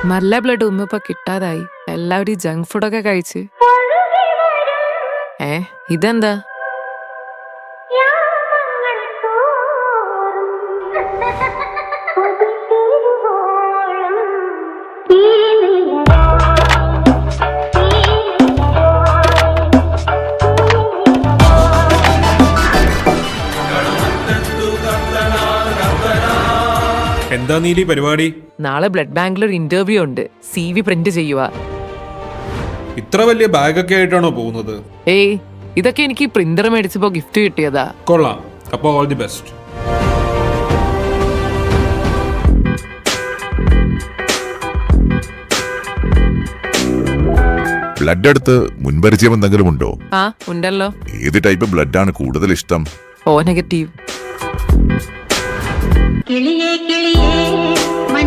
നല്ല ബ്ലഡ് ഒന്നും ഇപ്പൊ കിട്ടാതായി. എല്ലാവരും ജങ്ക് ഫുഡൊക്കെ കഴിച്ച്. ഇതെന്താ? എന്താ നീലി പരിപാടി? നാളെ ബ്ലഡ് ബാങ്കിൽ ഒരു ഇന്റർവ്യൂ ഉണ്ട്. CV പ്രിന്റ് ചെയ്യുക. ഇത്ര വലിയ ബാഗൊക്കെ ആയിട്ടാണോ പോകുന്നത്? ഇതൊക്കെ എനിക്ക് പ്രിന്റർ മേടിച്ചപ്പോ ഗിഫ്റ്റ് കിട്ടിയതാ. കൊള്ളാം. അപ്പൊ ഓൾ ദി ബെസ്റ്റ്. ബ്ലഡ് എടുത്ത് മുൻപരിചയം എന്തെങ്കിലും ഉണ്ടോ? ഉണ്ടല്ലോ. ഏത് ടൈപ്പ് ബ്ലഡ് ആണ് കൂടുതൽ ഇഷ്ടം? O negative. കിളിയേ കിളിയേ